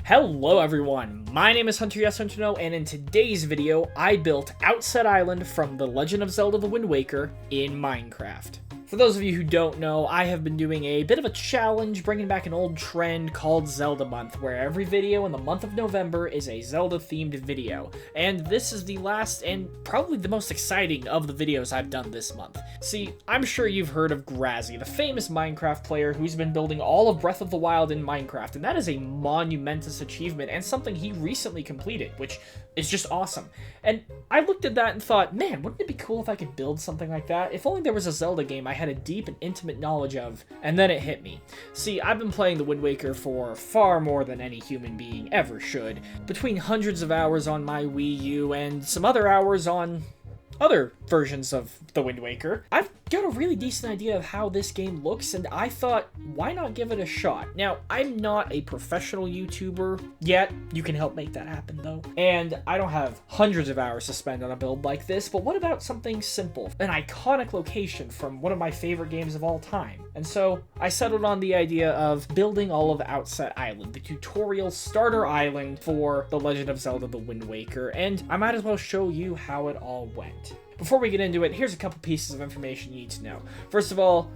Hello everyone, my name is Hunter Yes Hunter No, and in today's video, I built Outset Island from The Legend of Zelda: The Wind Waker in Minecraft. For those of you who don't know, I have been doing a bit of a challenge, bringing back an old trend called Zelda Month, where every video in the month of November is a Zelda-themed video. And this is the last and probably the most exciting of the videos I've done this month. See, I'm sure you've heard of Grazzy, the famous Minecraft player who's been building all of Breath of the Wild in Minecraft, and that is a monumentous achievement and something he recently completed, which is just awesome. And I looked at that and thought, man, wouldn't it be cool if I could build something like that? If only there was a Zelda game I had a deep and intimate knowledge of. And then it hit me. See, I've been playing The Wind Waker for far more than any human being ever should. Between hundreds of hours on my Wii U and some other hours on other versions of The Wind Waker, I've got a really decent idea of how this game looks, and I thought, why not give it a shot? Now, I'm not a professional YouTuber yet. You can help make that happen, though. And I don't have hundreds of hours to spend on a build like this, but what about something simple? An iconic location from one of my favorite games of all time. And so, I settled on the idea of building all of Outset Island, the tutorial starter island for The Legend of Zelda: The Wind Waker, and I might as well show you how it all went. Before we get into it, here's a couple pieces of information you need to know. First of all,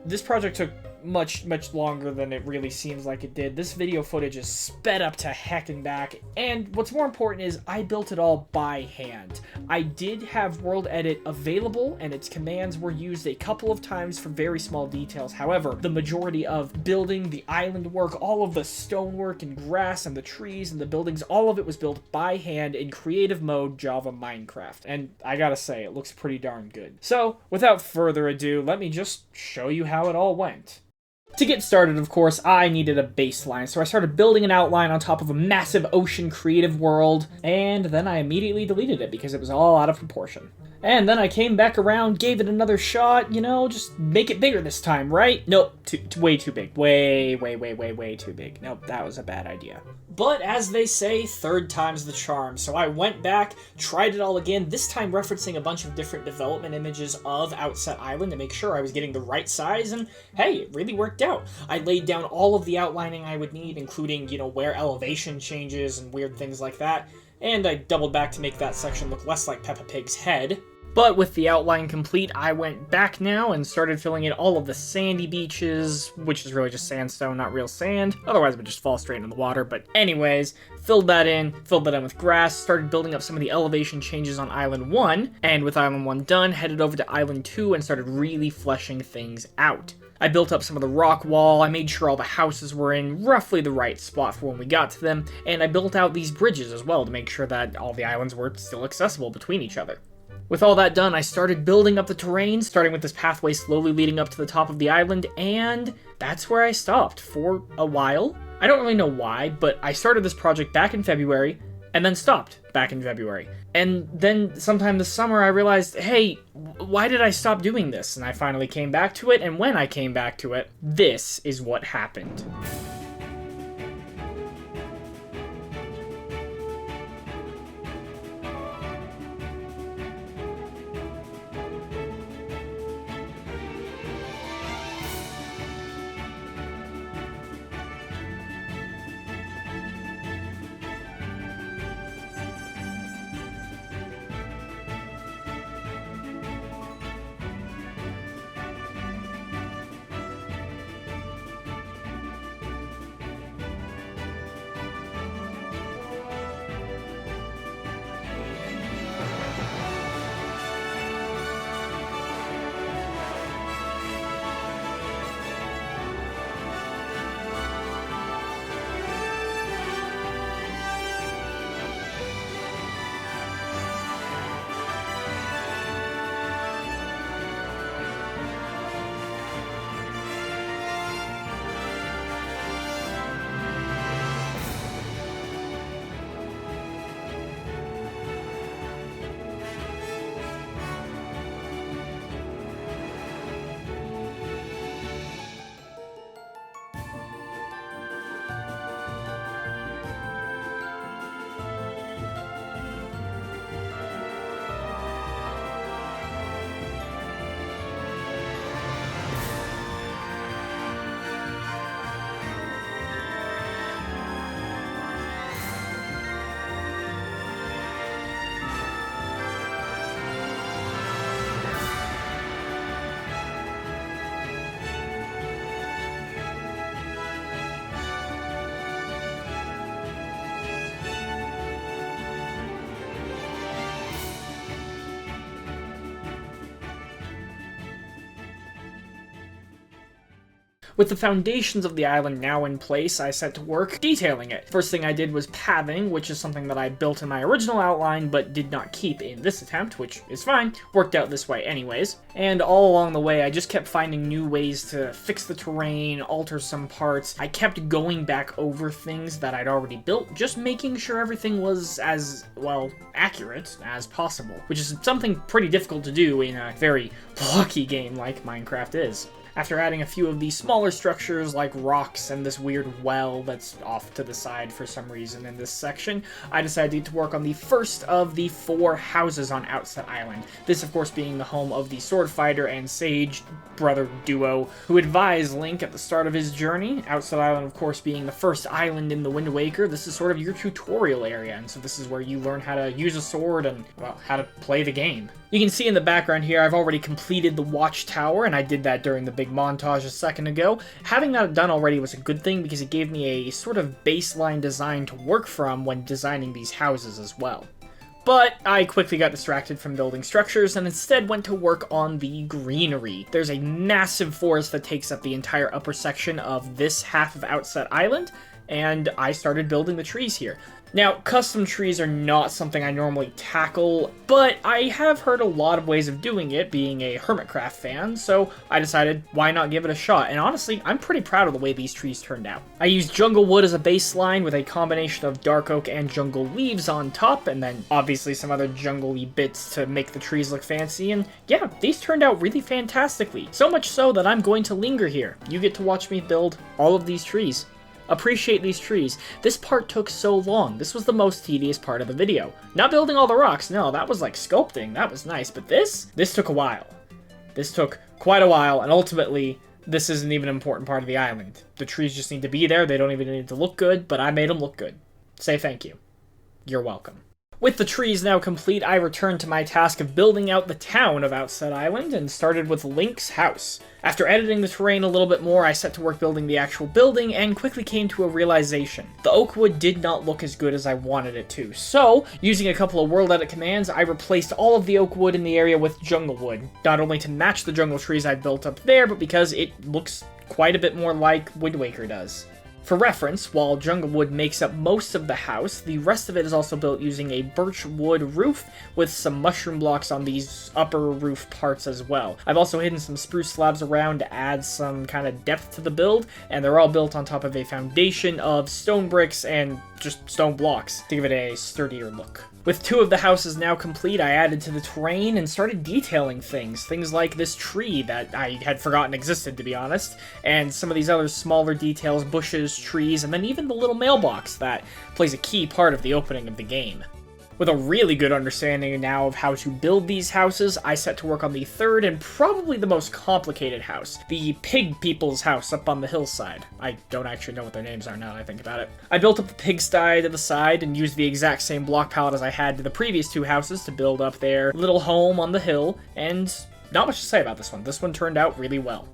this project took much longer than it really seems like it did. This video footage is sped up to heck and back, and what's more important is I built it all by hand. I did have World Edit available, and its commands were used a couple of times for very small details. However, the majority of building, the island work, all of the stonework and grass and the trees and the buildings, all of it was built by hand in creative mode Java Minecraft. And I gotta say, it looks pretty darn good. So, without further ado, let me just show you how it all went. To get started, of course, I needed a baseline, so I started building an outline on top of a massive ocean creative world, and then I immediately deleted it because it was all out of proportion. And then I came back around, gave it another shot, you know, just make it bigger this time, right? Nope, way too big. Way too big. Nope, that was a bad idea. But as they say, third time's the charm, so I went back, tried it all again, this time referencing a bunch of different development images of Outset Island to make sure I was getting the right size, and hey, it really worked out. I laid down all of the outlining I would need, including, you know, where elevation changes and weird things like that, and I doubled back to make that section look less like Peppa Pig's head. But with the outline complete, I went back now and started filling in all of the sandy beaches, which is really just sandstone, not real sand. Otherwise it would just fall straight into the water. But anyways, filled that in with grass, started building up some of the elevation changes on Island 1, and with Island 1 done, headed over to Island 2 and started really fleshing things out. I built up some of the rock wall, I made sure all the houses were in roughly the right spot for when we got to them, and I built out these bridges as well to make sure that all the islands were still accessible between each other. With all that done, I started building up the terrain, starting with this pathway slowly leading up to the top of the island, and that's where I stopped for a while. I don't really know why, but I started this project back in February, and then stopped back in February. And then sometime this summer I realized, hey, why did I stop doing this? And I finally came back to it, and when I came back to it, this is what happened. With the foundations of the island now in place, I set to work detailing it. First thing I did was pathing, which is something that I built in my original outline but did not keep in this attempt, which is fine, worked out this way anyways. And all along the way, I just kept finding new ways to fix the terrain, alter some parts. I kept going back over things that I'd already built, just making sure everything was as, well, accurate as possible, which is something pretty difficult to do in a very blocky game like Minecraft is. After adding a few of these smaller structures like rocks and this weird well that's off to the side for some reason in this section, I decided to work on the first of the 4 houses on Outset Island. This, of course, being the home of the sword fighter and sage brother duo who advised Link at the start of his journey. Outset Island, of course, being the first island in the Wind Waker, this is sort of your tutorial area, and so this is where you learn how to use a sword and, well, how to play the game. You can see in the background here, I've already completed the watchtower, and I did that during the big montage a second ago. Having that done already was a good thing because it gave me a sort of baseline design to work from when designing these houses as well. But I quickly got distracted from building structures and instead went to work on the greenery. There's a massive forest that takes up the entire upper section of this half of Outset Island, and I started building the trees here. Now, custom trees are not something I normally tackle, but I have heard a lot of ways of doing it, being a Hermitcraft fan, so I decided, why not give it a shot? And honestly, I'm pretty proud of the way these trees turned out. I used jungle wood as a baseline with a combination of dark oak and jungle leaves on top, and then obviously some other jungle-y bits to make the trees look fancy, and yeah, these turned out really fantastically. So much so that I'm going to linger here. You get to watch me build all of these trees. Appreciate these trees. This part took so long. This was the most tedious part of the video. Not building all the rocks, no, that was like sculpting. That was nice, but this took a while. This took quite a while, and ultimately, this isn't even an important part of the island. The trees just need to be there. They don't even need to look good, but I made them look good. Say thank you. You're welcome. With the trees now complete, I returned to my task of building out the town of Outset Island and started with Link's house. After editing the terrain a little bit more, I set to work building the actual building and quickly came to a realization. The oak wood did not look as good as I wanted it to, so, using a couple of world edit commands, I replaced all of the oak wood in the area with jungle wood, not only to match the jungle trees I'd built up there, but because it looks quite a bit more like Wind Waker does. For reference, while jungle wood makes up most of the house, the rest of it is also built using a birch wood roof with some mushroom blocks on these upper roof parts as well. I've also hidden some spruce slabs around to add some kind of depth to the build, and they're all built on top of a foundation of stone bricks and just stone blocks to give it a sturdier look. With 2 of the houses now complete, I added to the terrain and started detailing things like this tree that I had forgotten existed, to be honest, and some of these other smaller details, bushes, trees, and then even the little mailbox that plays a key part of the opening of the game. With a really good understanding now of how to build these houses, I set to work on the 3rd and probably the most complicated house, the pig people's house up on the hillside. I don't actually know what their names are now that I think about it. I built up the pigsty to the side and used the exact same block palette as I had to the previous 2 houses to build up their little home on the hill, and not much to say about this one. This one turned out really well.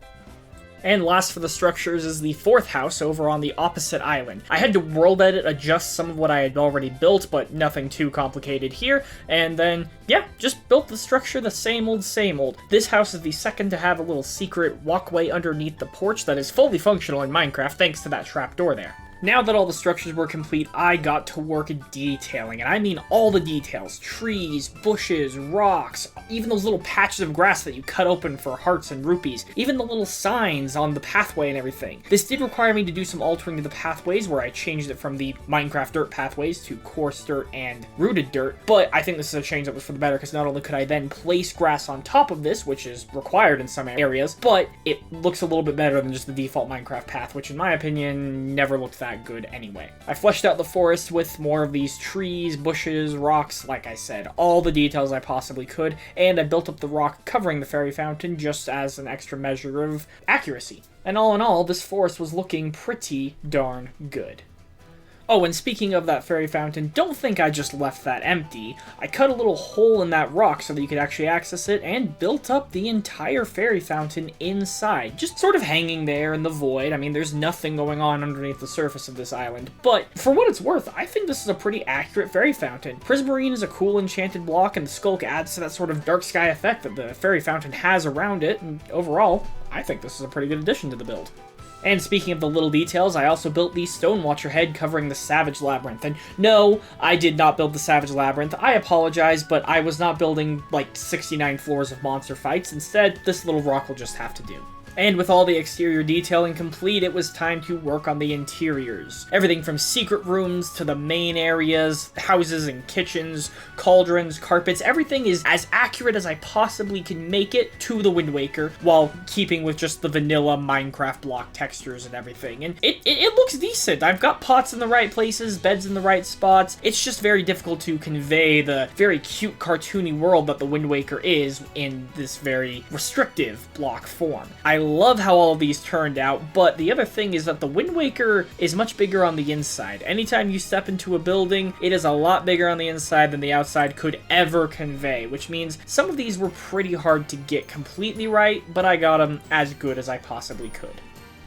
And last for the structures is the 4th house over on the opposite island. I had to world edit adjust some of what I had already built, but nothing too complicated here, and then, yeah, just built the structure the same old, same old. This house is the second to have a little secret walkway underneath the porch that is fully functional in Minecraft thanks to that trapdoor there. Now that all the structures were complete, I got to work detailing, and I mean all the details. Trees, bushes, rocks, even those little patches of grass that you cut open for hearts and rupees, even the little signs on the pathway and everything. This did require me to do some altering to the pathways, where I changed it from the Minecraft dirt pathways to coarse dirt and rooted dirt, but I think this is a change that was for the better, because not only could I then place grass on top of this, which is required in some areas, but it looks a little bit better than just the default Minecraft path, which in my opinion never looked that good anyway. I fleshed out the forest with more of these trees, bushes, rocks, like I said, all the details I possibly could, and I built up the rock covering the fairy fountain just as an extra measure of accuracy. And all in all, this forest was looking pretty darn good. Oh, and speaking of that fairy fountain, don't think I just left that empty. I cut a little hole in that rock so that you could actually access it, and built up the entire fairy fountain inside, just sort of hanging there in the void. I mean, there's nothing going on underneath the surface of this island, but for what it's worth, I think this is a pretty accurate fairy fountain. Prismarine is a cool enchanted block, and the skulk adds to that sort of dark sky effect that the fairy fountain has around it, and overall, I think this is a pretty good addition to the build. And speaking of the little details, I also built the Stonewatcher head covering the Savage Labyrinth. And no, I did not build the Savage Labyrinth. I apologize, but I was not building like 69 floors of monster fights. Instead, this little rock will just have to do. And with all the exterior detailing complete, it was time to work on the interiors. Everything from secret rooms to the main areas, houses and kitchens, cauldrons, carpets, everything is as accurate as I possibly can make it to the Wind Waker, while keeping with just the vanilla Minecraft block textures and everything. And it looks decent. I've got pots in the right places, beds in the right spots. It's just very difficult to convey the very cute cartoony world that the Wind Waker is in this very restrictive block form. I love how all of these turned out, but the other thing is that the Wind Waker is much bigger on the inside. Anytime you step into a building, it is a lot bigger on the inside than the outside could ever convey, which means some of these were pretty hard to get completely right, but I got them as good as I possibly could.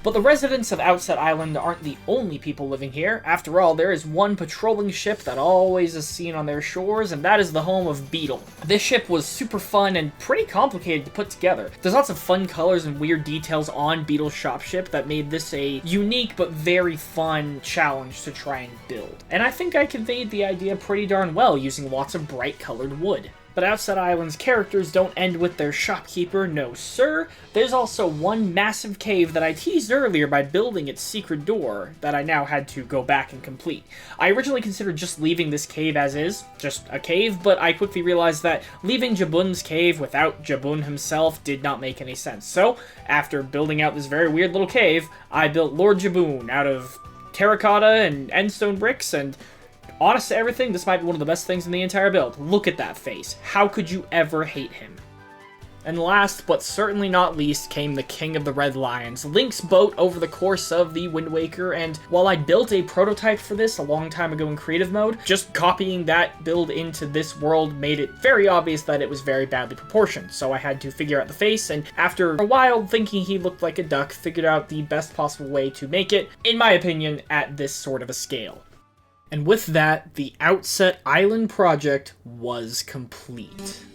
But the residents of Outset Island aren't the only people living here. After all, there is one patrolling ship that always is seen on their shores, and that is the home of Beetle. This ship was super fun and pretty complicated to put together. There's lots of fun colors and weird details on Beetle's shopship that made this a unique but very fun challenge to try and build. And I think I conveyed the idea pretty darn well using lots of bright colored wood. But Outset Island's characters don't end with their shopkeeper, no sir. There's also one massive cave that I teased earlier by building its secret door that I now had to go back and complete. I originally considered just leaving this cave as is, just a cave, but I quickly realized that leaving Jabun's cave without Jabun himself did not make any sense. So, after building out this very weird little cave, I built Lord Jabun out of terracotta and endstone bricks, and honest to everything, this might be one of the best things in the entire build. Look at that face. How could you ever hate him? And last, but certainly not least, came the King of the Red Lions, Link's boat over the course of the Wind Waker, and while I built a prototype for this a long time ago in creative mode, just copying that build into this world made it very obvious that it was very badly proportioned, so I had to figure out the face, and after a while thinking he looked like a duck, figured out the best possible way to make it, in my opinion, at this sort of a scale. And with that, the Outset Island project was complete.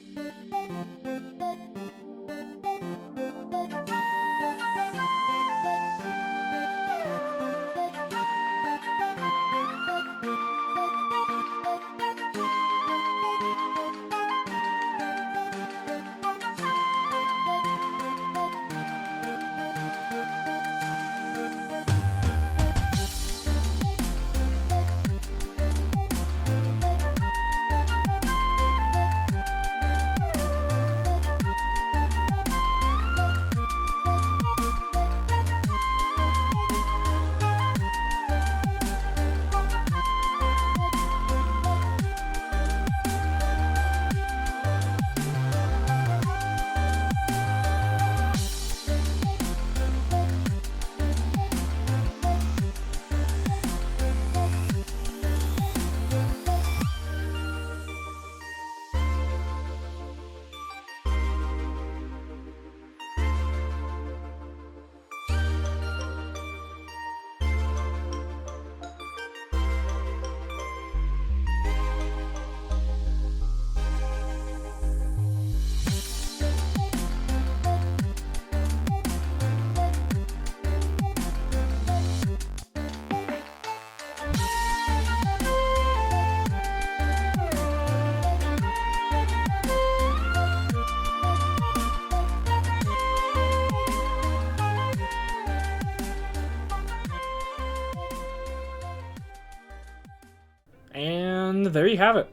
And there you have it.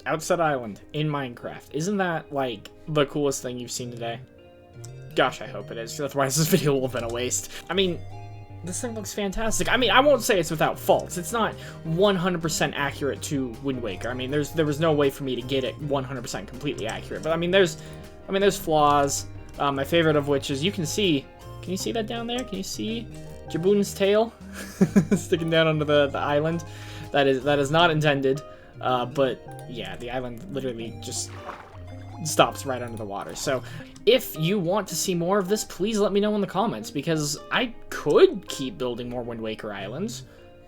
Outset Island in Minecraft. Isn't that, like, the coolest thing you've seen today? Gosh, I hope it is. Otherwise this video will have been a waste. I mean, this thing looks fantastic. I mean, I won't say it's without faults. It's not 100% accurate to Wind Waker. I mean, there was no way for me to get it 100% completely accurate. But I mean, there's flaws. My favorite of which is you can see that down there? Can you see Jabun's tail sticking down onto the island? That is not intended, but yeah, the island literally just stops right under the water. So if you want to see more of this, please let me know in the comments, because I could keep building more Wind Waker islands,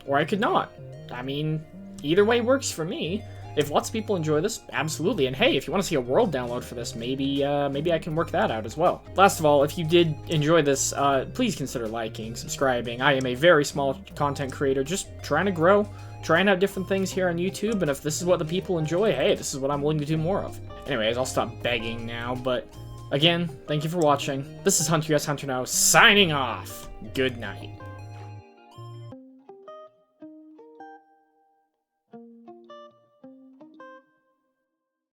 or I could not. I mean, either way works for me. if lots of people enjoy this, absolutely. And hey, if you want to see a world download for this, maybe I can work that out as well. Last of all, if you did enjoy this, please consider liking, subscribing. I am a very small content creator, just trying to grow, trying out different things here on YouTube, and if this is what the people enjoy, hey, this is what I'm willing to do more of. Anyways, I'll stop begging now, but again, thank you for watching. This is Hunter Yes Hunter Now, signing off. Good night.